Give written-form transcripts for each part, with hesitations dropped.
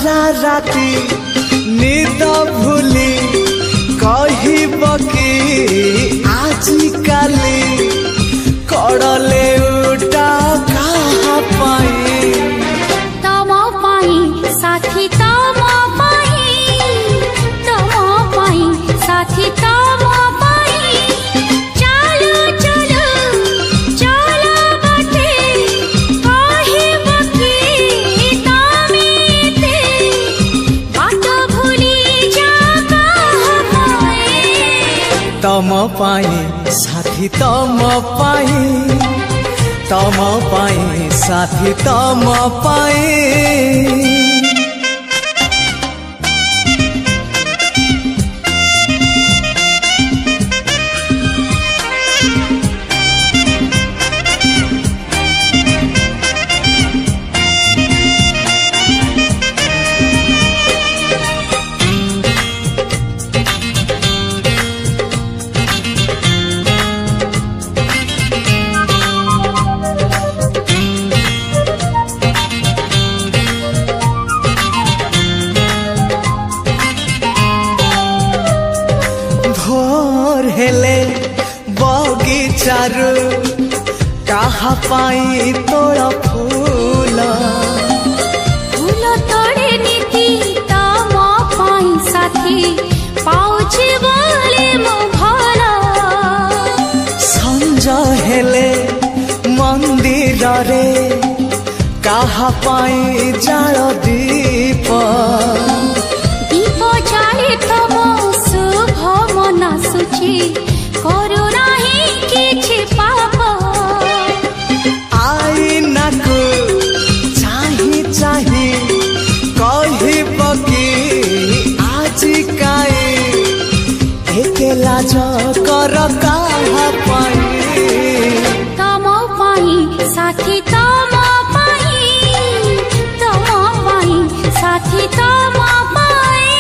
सारा राती निद भूली कहब कि आजिकाली कड़ले उठा कहाँ पाई तम पाई साथी तम पाई साथी तम पाई चलो चलो चलो बाटे कहब कि तमेते बाट भूली जा कहाँ पाए तम पाई साथी तम पाई साथी तम पाई भोर हेले बगीचारू कहा पाई तोड़ फूल फूल तोड़े नीति तम पाई साथी पाउछि बोले मो भला संज हेले मंदिर रे कहा पाई जाल दीप दीप जाले तम शुभ मन सुचि करू नाही किछि पाप आईना को चाही चाही कहब कि आजिकाई एके लाज कर कहाँ पाई तम पाई साथी तम पाई साथी तम पाई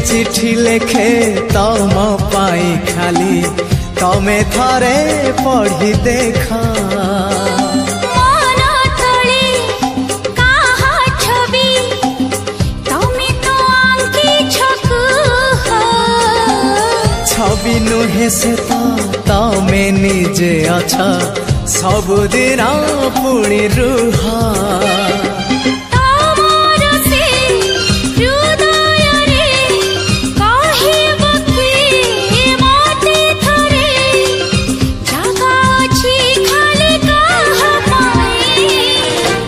चिठी लेखे तम पाई खाली तमे थरे पढ़ी देखा मन तले काहा छवि तमे तो आंकी छकु छवि नुहे से तो तमे निजे अच्छा सबुदिन पुणी रुहा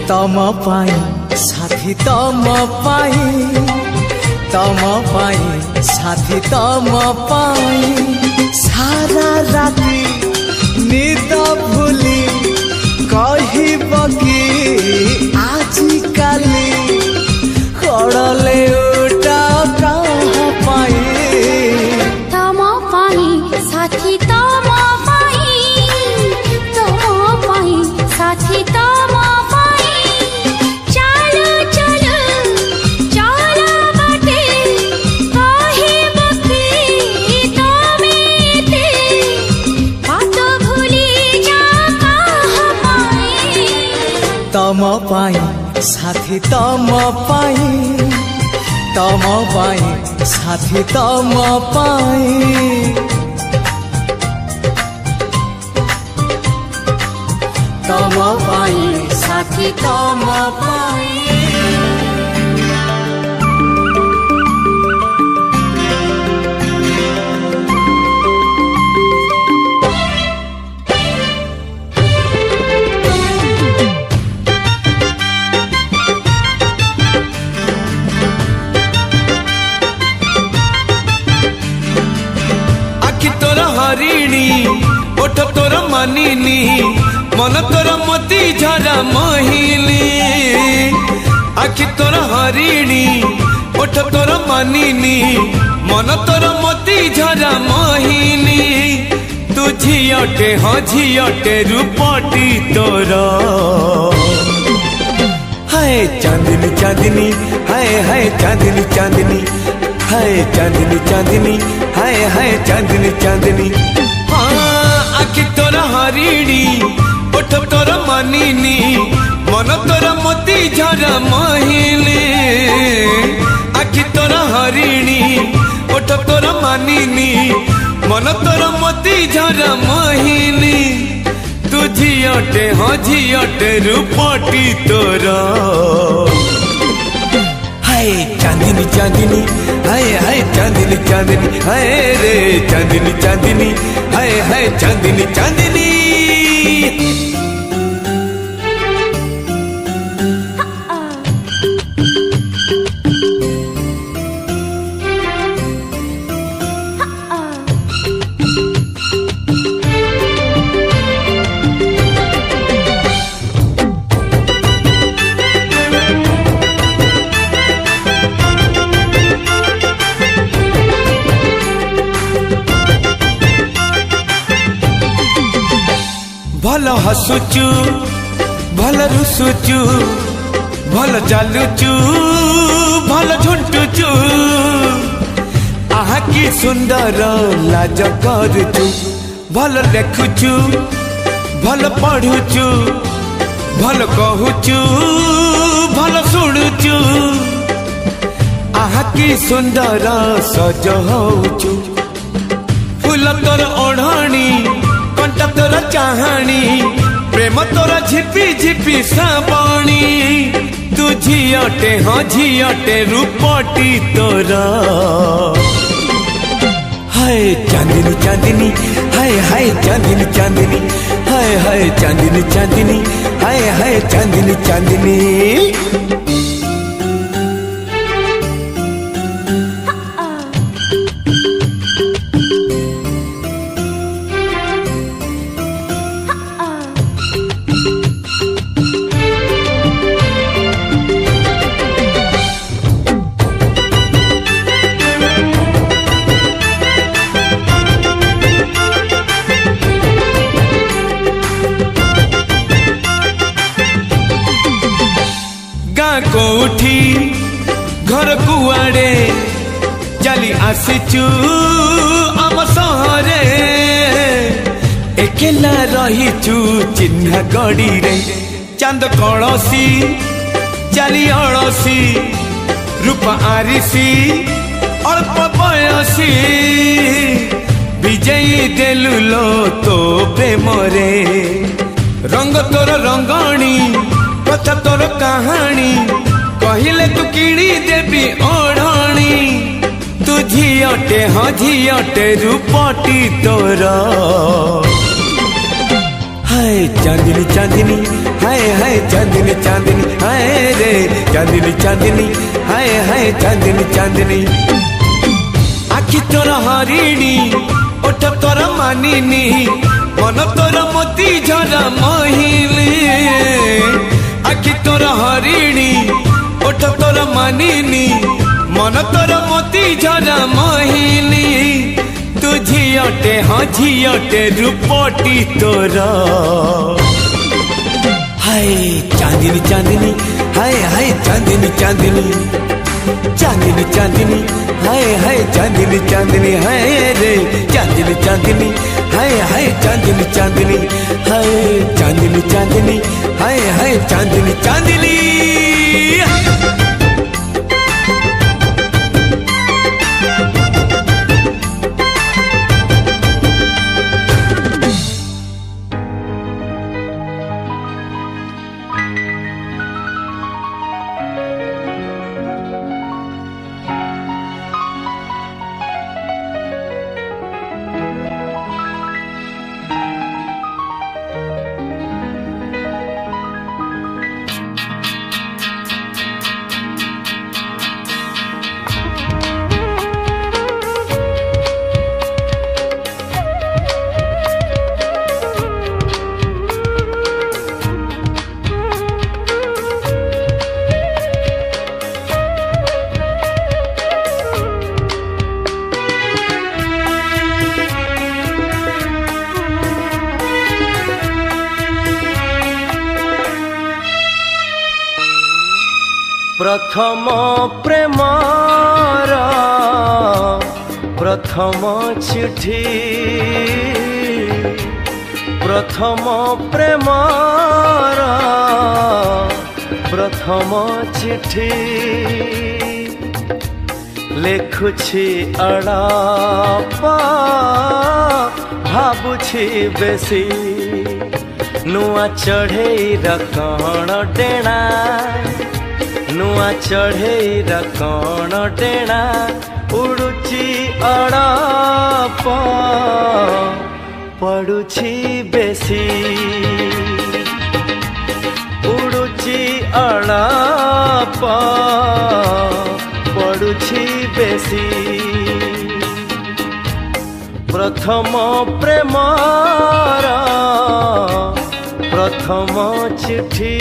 तम पाई साथी तम पाई साथी तम पाई सारा राती निद भूली कहब कि आजिकाली कड़ले उठा कहाँ पाई तम पाई साथी तम पाई साथी तम तम पाई साथी तम पाई साथी तम पाई तम पाई साथी तम पाई मानिनी मन तोर मोती झरा मोहिनी आखि तोर हरिणी ओठ तोर मानिनी मन तोर मोती झरा मोहिनी तू झियटे हाँ झियटे रूपटी तोर हाय चांदनी चांदनी हाय हाय चांदनी चांदनी हाय चांदनी चांदनी हाय हाय चांदनी चांदनी हाँ आखि तोर हरिणी ओठ तोर मानिनी मन तोर मोती झरा मोहिनी आखि तोर हरिणी ओठ तोर मानिनी मन तोर मोती झरा मोहिनी तू झियटे हाँ झियटे रूपटी तोर हाय चांदनी चांदनी हाय हाय चांदनी चांदनी हाय रे चांदनी चांदनी हाय हाय चांदनी चांदनी भल हसुचु भल रुसुचु भल चालुचु भल झुंटुचु आहा की सुंदर लाज करुचु भल देखुचु भल पढ़ुचु भल कहूचु भल शुणुचु आहा की सुंदर सज होचु फूल तोर ओढ़णी कंटा तोर चाहाणी प्रेम तोर झिपी झिपी साबणी तू झियटे हाँ झियटे रूपटी तोर हाय चांदनी चांदनी हाय हाय चांदनी चांदनी हाय हाय चांदनी चांदनी हाय हाय चांदनी चांदनी कोठी घर कुआड़े चली आसीचु आम सहरे एकेला रहीचु चिन्ह गड़ी रे चांद कलसी चली अड़सी रूप आरिसी अल्प बयसी विजयी देलु लो तो प्रेम रे रंग तोर रंगणी कथा तोर कहानी कहले तू किणी देवी ओढ़णी तू झियटे हाँ झियटे रूपटी तोर हाय चांदनी चांदनी हाय हाय चांदनी चांदनी हाय रे चांदनी चांदनी हाय हाय चांदनी चांदनी आखि तोर हरिणी ओठ तोर मानिनी मन तोर मोती झरा मोहिनी आखि तोर हरिणी ओठ तोर मानिनी मन तोर मोती झरा मोहिनी तू झियटे हाँ झियटे रूपटी तोर हाय चांदनी चांदनी हाय हाय चांदनी चांदनी चांदनी चांदनी हाय हाय चांदनी चांदनी हाय रे चांदनी चांदनी हाय हाय चांदनी चांदनी हाय चांदनी चांदनी हाय हाय चांदनी चांदनी प्रथम प्रेमर प्रथम चिठी प्रथम प्रेमर प्रथम चिठी लेखुछि अड़ाप भाबुछि बेसी नुआ चढ़ेईर कण डेणा नुआ चढ़ेईर कण डेणा उड़ुची अड़ाप पड़ुछि बेसी उड़ुची अड़ाप पड़ुछि बेसी प्रथम प्रेमर प्रथम चिठी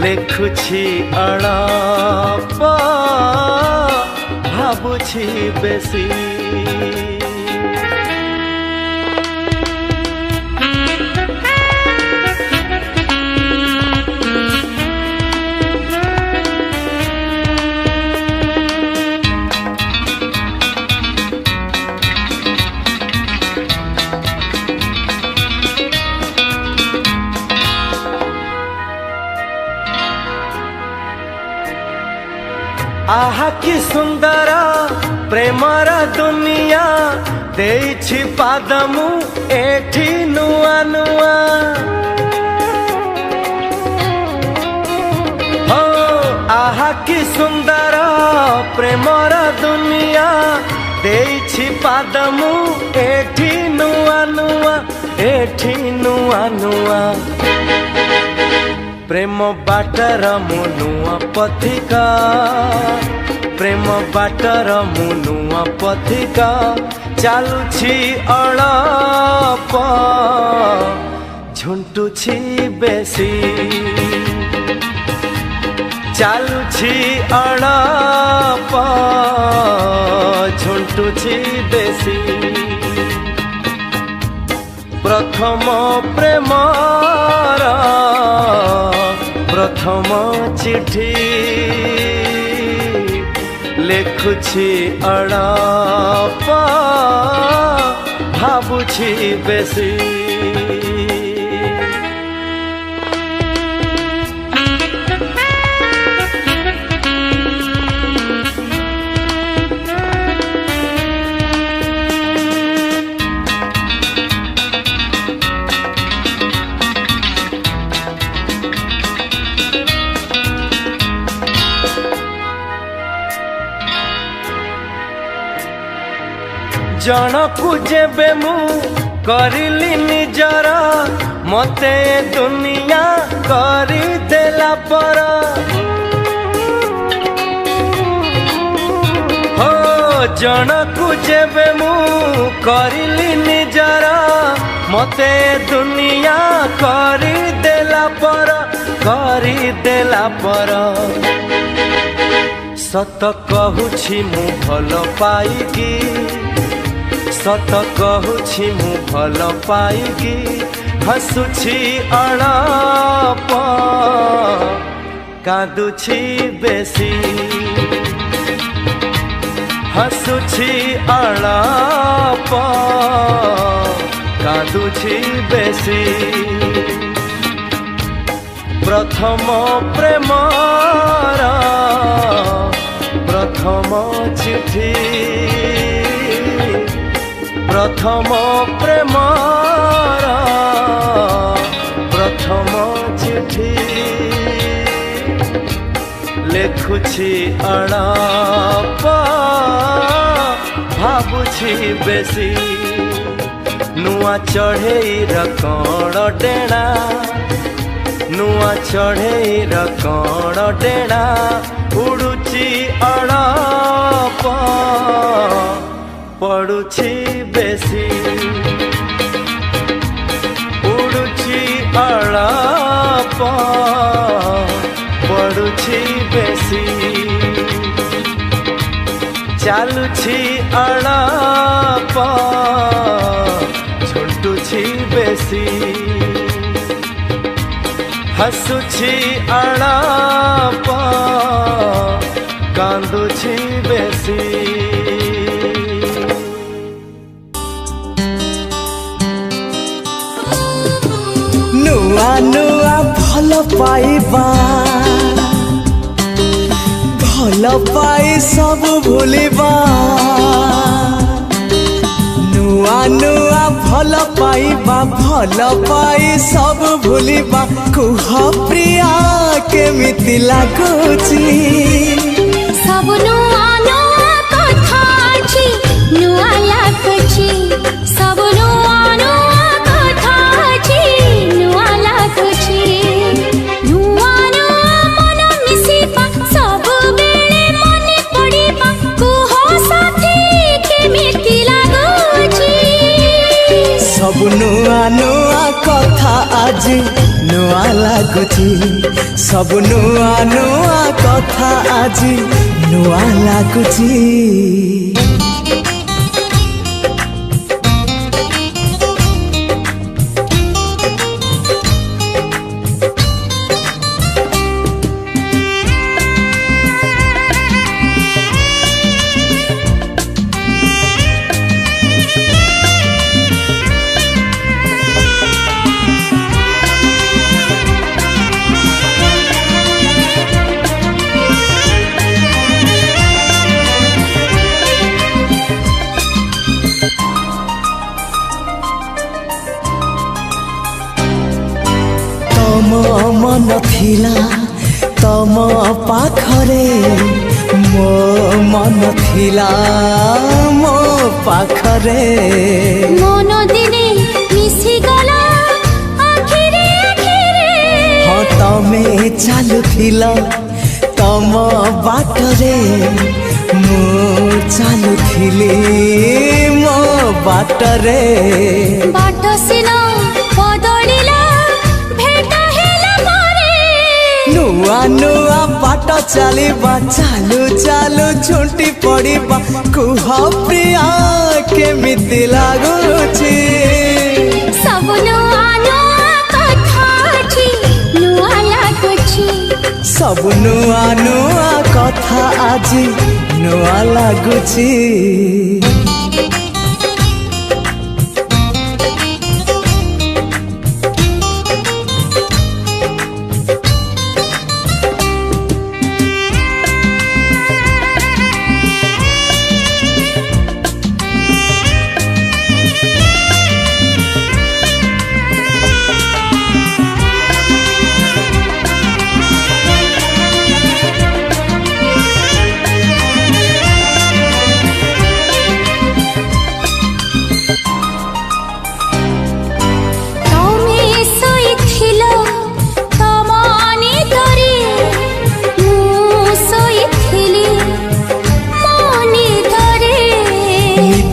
लेखुछि अड़ाप भाबुछि बेसी आहा कि सुंदर प्रेमर दुनिया देछि पादमु एठी नुआ नुआ हो आहा कि सुंदर प्रेमर दुनिया देछि पादमु एठी नुआ नुआ एठी नुआ नुआ प्रेम बाटर मुनुआ पथिका प्रेम बाटर मुनुआ पथिका चालुछि अड़प झुंटुछि बेसी चालुछि अड़प झुंटुछि बेसी प्रथम प्रेमर प्रथम चिठी लेखुछि अड़ाप भाबुछि बेसी जनकु जेबे मु करिली निजर मते दुनिया करी देला पर हो जनकु जेबे मु करिली निजर मते दुनिया करी देला पर सत कहूछि मु भल पाइकी सत कहूछि मु भल पाइकी हसुछि अड़ाप कांदुछि बेसी हसुछि अड़ाप कांदुछि बेसी प्रथम प्रेमर प्रथम चिठी प्रथम प्रेमर प्रथम चिठी लेखुछि अड़ाप भाबुछि बेसी नुआ चढ़ेईर कण डेणा नुआ चढ़ेईर कण डेणा उड़ुछि अड़ाप पड़ुछि बेसी उड़ुछि अड़ाप पड़ुछि बेसी चालुछि अड़ाप झुंटुछि बेसी हसुछि आलाप कांदुछि बेसी नुआ नुआ भल पाइबा भल पाई सब भूलिबा नुआ नुआ भल पाइबा भल पाई सब भूलिबा कुह प्रिया केमिति लागुची सब नुआ नुआ कथा अछि नुआ लागुची सब नुआ नुआ कथा अछि नुआ लागुची नुआ नुआ मन मिसिबा सब बेले मने पड़िबा कुह साथी केमिति लागुची सब नुआ नुआ कथा आज नुआ लागुची सब नुआ नुआ कथा आज नुआ लागुची तम मन थिला तम पाखरे मो मन थिला मो पाखरे मन दिने मिसी गला आखिरे आखिरे हाँ तमे चालुथिला तम बाटरे मो चालुथिली मो बाटरे बाट सिना बदलिला भेट हेला मारे नुआ नुआ बाट चलिबा चालू चालू छुंटी पड़िबा कुह प्रिया केमिति लागुची सब नुआ नुआ कथा अछि नुआ लागुची सब नुआ नुआ कथा आज नुआ लागुची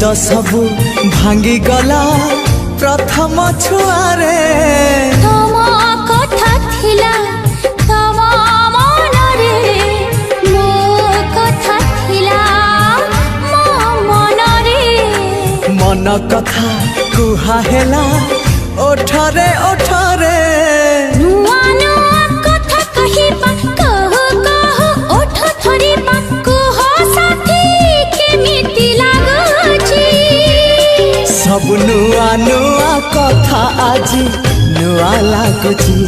तो सबु भांगी गला प्रथम छुआरे तम कथा थिला तम मनरे मो कथा थिला मो मनरे मन कथा कुहा हेला ओठरे ओठरे नुआ नुआ कथा कहिबा कहु कहु ओठ थरिबा कुह साथी केमिति लागुची सब नुआ नुआ कथा आज नुआ लागुची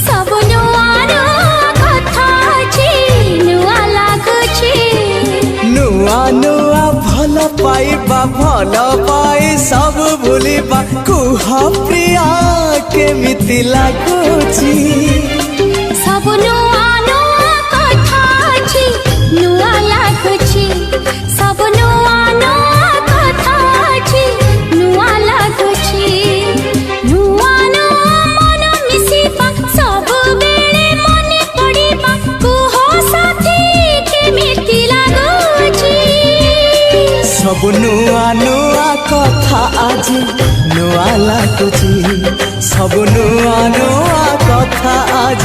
सब नुआ नुआ कथा अछि नुआ लागुची नुआ नुआ भल पाइबा भल पाई सब भूलिबा कुह प्रिया केमिति लागुची सब नुआ नुआ कथा अछि नुआ लागुची सब नुआ नुआ कथा अछि नुआ लागुची नुआ नुआ मन मिसिबा सब बेले मने पड़िबा कुह साथी केमिति लागुची सब नुआ नुआ कथा आज नुआ लागुची सब नुआ नुआ कथा आज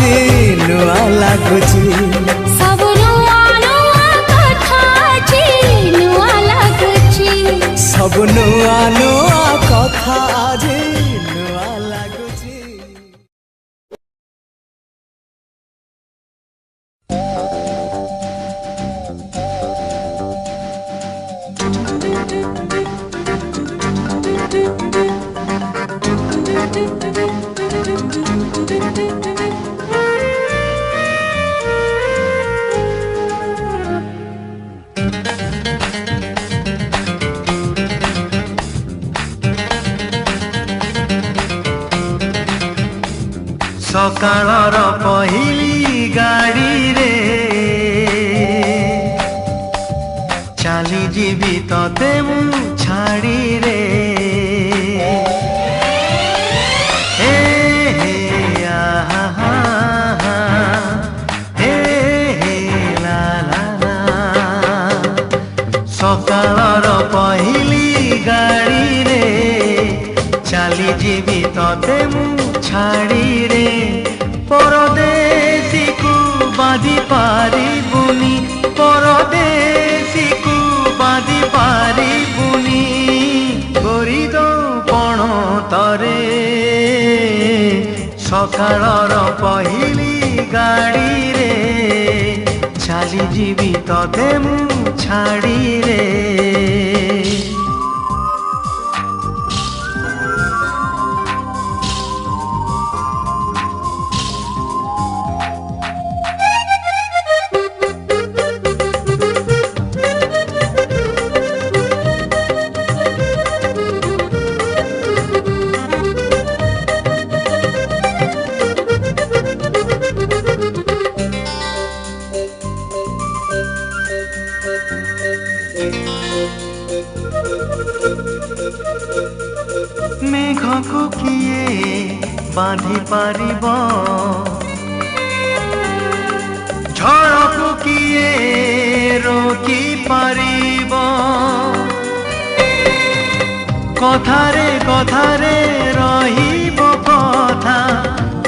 नुआ लागुची सब नुआ नुआ कथा अछि नुआ लागुची सब नुआ नुआ कथा आज नुआ सकाळर पहिली गाड़ी रे चाली जीवी तते मु छाड़ी रे हे हे आहा हे हे ला ला ला सकाळर पहिली गाड़ी रे चाली जीवी तते मु छाड़ी रे परदेसी को बाधी पारी बुनी परदेसी को बाधी पारी बुनी गोरी दो पण तरे सकाळर पहिली गाड़ी रे चाली जीवी तते मु छाड़ी रे मेघ को किए बांधी पारिब झड़ को किए रोकी पारिब कथारे कथारे रहिब कथा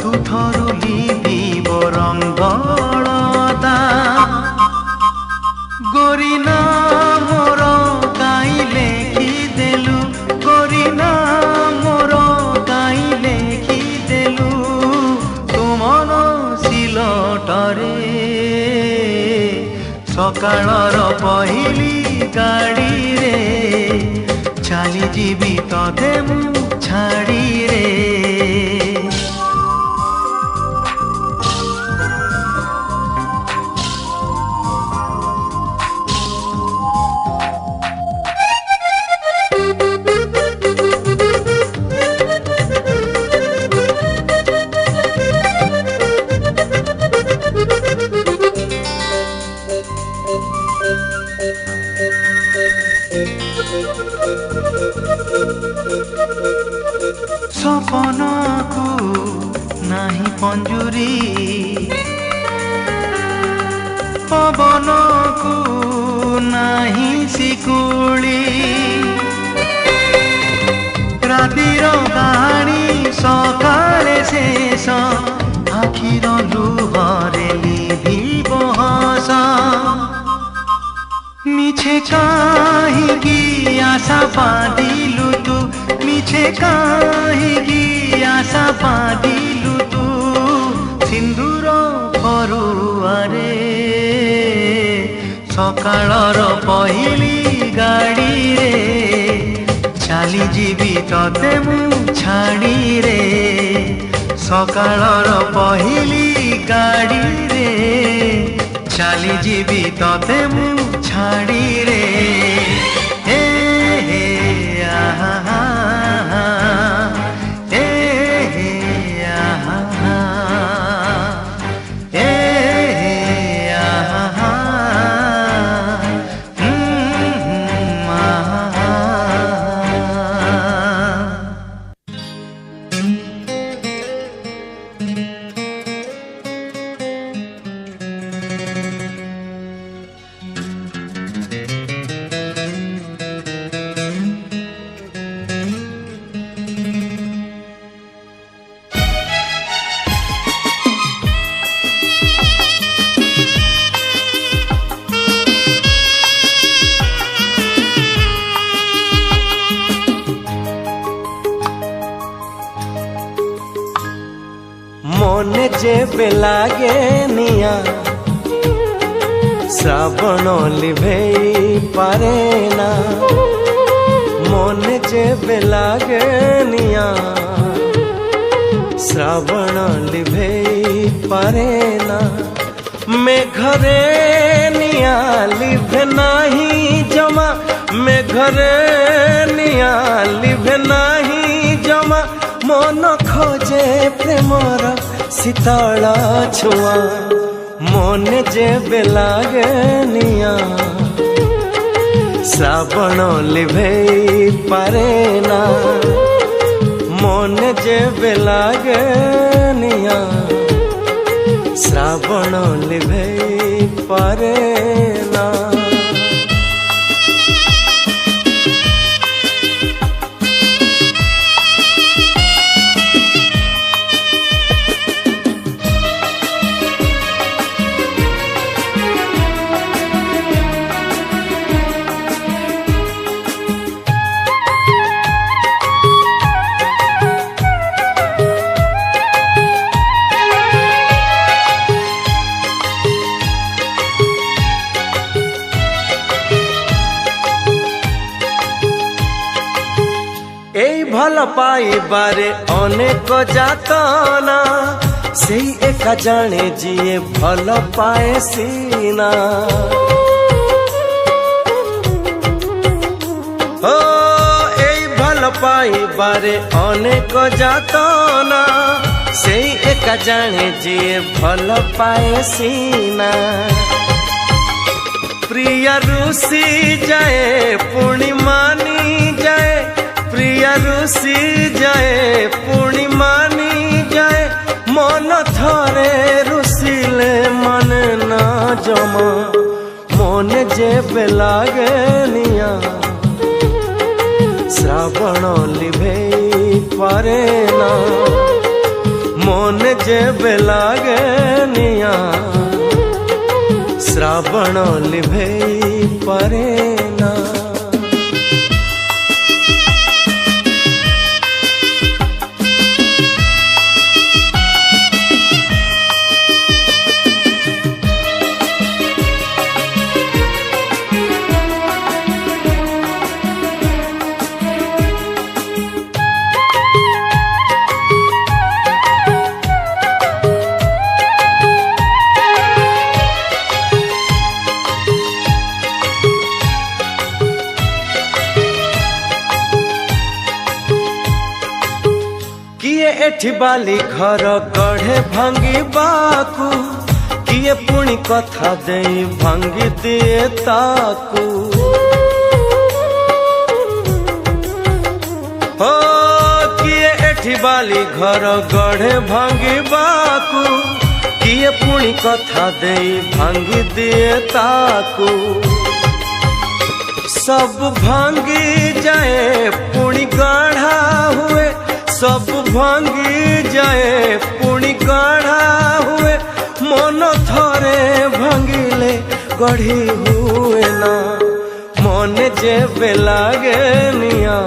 तुथरु लिभिब रंगलता गोरी ना मोर काई लेखी देलु गोरी ना मोर काई लेखी देलु तुमन सिलटरे सकाळर पहिली गाड़ी रे चाली जीवी तते मु छाड़ी रे सपन को नाही पंजुरी पवन को नाही शिकुली रातिर कहानी सकाळे शेष आखिर लुहरे लिभिब हस मिछे काहीँकी आशा बाँधिलु तू मिछे काहीँकी आशा बाँधिलु तू सिन्दूर फरुआरे सकाळर पहिली गाड़ी रे चाली जीवी तते मु छाड़ी रे सकाळर पहिली गाड़ी रे चाली जीवी तते मु छाड़ी रे हे हे आहा हे हे आहा हे हे आहा মনে যেবে লাগে নিয়া শ্রাবণ লিভেই পারে না মনে যেবে লাগে নিয়া श्रावण लिभेई पारेना मेघरे निया लिभे नाही जमा मेघरे निया लिभे नाही जमा मन खोजे प्रेमर शीतल छुआ मन जेबे लागे निया श्रावण लिभेई पारेना मन जेबे लागे निया श्रावण लिभेई पारेना। এই ভাল পাইবারে অনেক যাতনা সেই একা জানে যিয়ে ভাল পায়ে সিনা ও এই ভাল পাইবারে অনেক যাতনা সেই একা জানে যিয়ে ভাল পায়ে সিনা প্রিয়া রুষি যায় পুଣି মানি যায় प्रिया रुषि जाए पुणी मानी जाए मन थरे रुषिले मन ना जमा मन जेबे लागे निया श्रावण लिभेई पारेना मन जेबे लागे निया श्रावण लिभेई पारेना। किए एठी बाली घर गढ़े भांगी बाकू किए पुणी कथा दे भांगी दिए ताकू हो किए एठी बाली घर गढ़े भांगी बाकू किए पुणी कथा दे भांगी दिए ताकू सब भांगी जाए पुणी गाढ़ा हुए सब भांगी जाए पुणी गाढ़ा हुए मन थरे भांगिले गढ़ी हुए ना मन जेबे लागे निया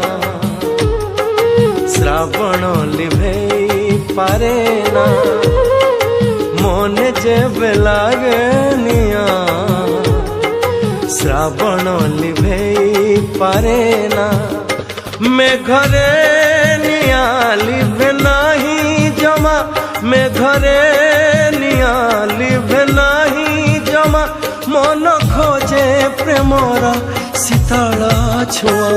श्रावण लिभेई पारेना मन जेबे लागे निया श्रावण लिभेई पारेना मेघरे निया लिभे नाही जमा मेघरे निया लिभे नाही जमा मन खोजे प्रेमर शीतल छुआ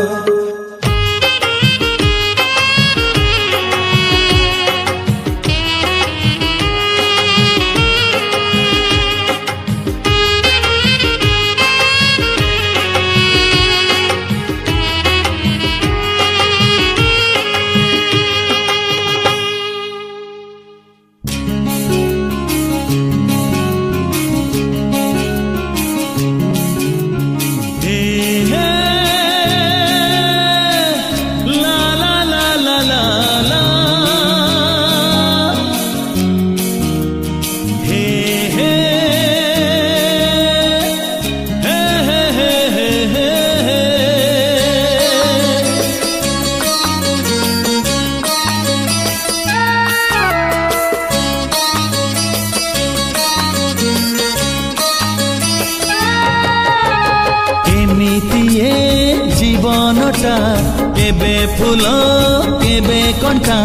जीवनटा केबे फूल केबे कंटा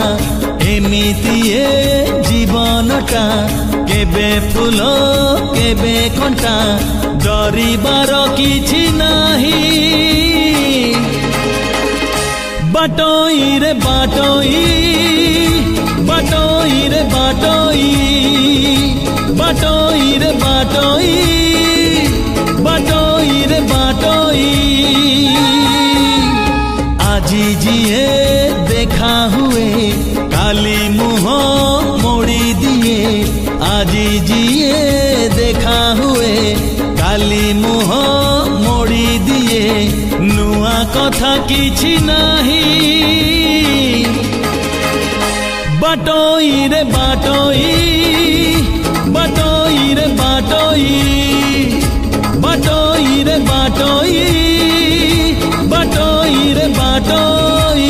एमिति ए जीवनटा केबे फूल केबे कंटा डरिबार किछि नाही बाटोई रे बाटोई बाटोई रे बाटोई बाटोई रे बाटोई बाटोई रे बाटोई আজি जिए देखा हुए काली मुह मोड़ी दिए আজি जिए देखा हुए काली मुह मोड़ी दिए नुआ कथा किछि नाही बाटोई रे बाटोई बाटोई रे बाटोई बाटोई रे बाटोई बाटोई रे बाटोई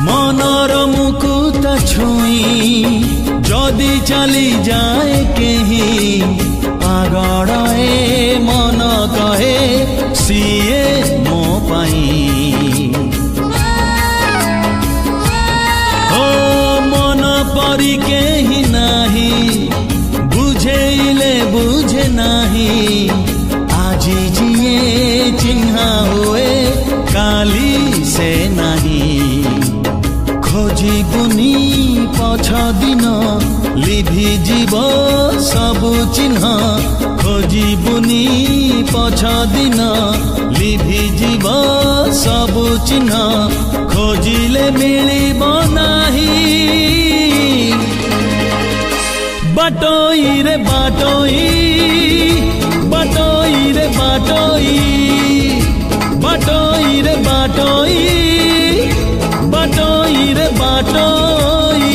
मनर मुकुट छुई जदि चली जाए केही पागड़े मन कहे सीए मो पाई ओ मन परी केही नाही बुझेइले बुझे नाही আজি जिए चिन्हा हुए काली से नाही खोजी बुनी पछ दिन लिभि जीव सबु चिन्ह खोजी बुनी पछ दिन लिभि जीव सबु चिन्ह खोजिले मिलिब नाही बाटोई रे बाटोई बाटोई रे बाटोई बाटोई रे बाटोई बाटोई रे बाटोई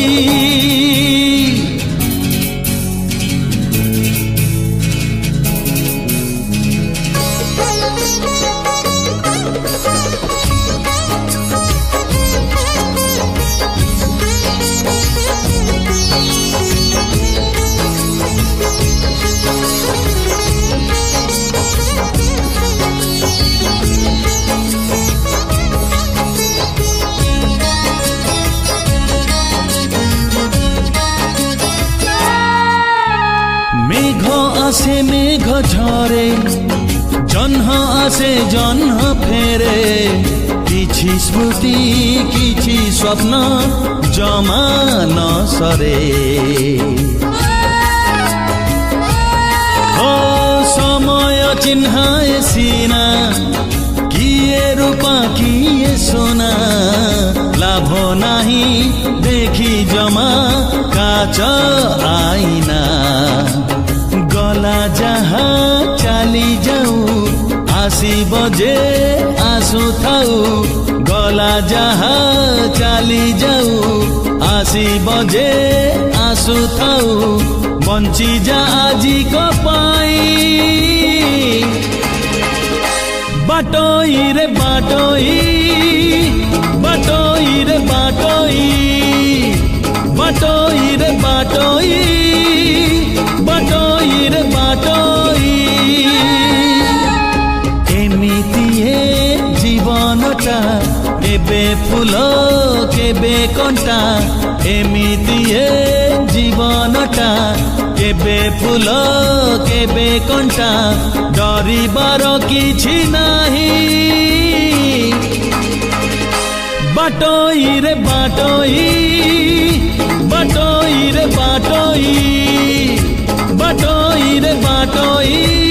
मेघ आसे मेघ झरे जन्ह आसे जन्ह फेरे किछि स्मृति किछि स्वप्न जमा न सरे ओ समय चिन्हाए सीना किए रूपा किए सोना लाभ नाही देखी जमा काच आईना गला जहा चली जाऊ आसीब जे आसु थाऊ गला जहा चली जाऊ आसीब जे आसु थाऊ बंची जा आजी को पाई बाटोई रे बाटोई बाटोई रे बाटोई बाटोई रे बाटोई बाटोई रे बाटोई एमिति ए जीवनटा केबे फूल केबे कंटा एमिति ए जीवनटा केबे फूल केबे कंटा डरिबार किछि नाही बाटोई रे बाटोई बाटोई रे बाटोई बाटोई रे बाटोई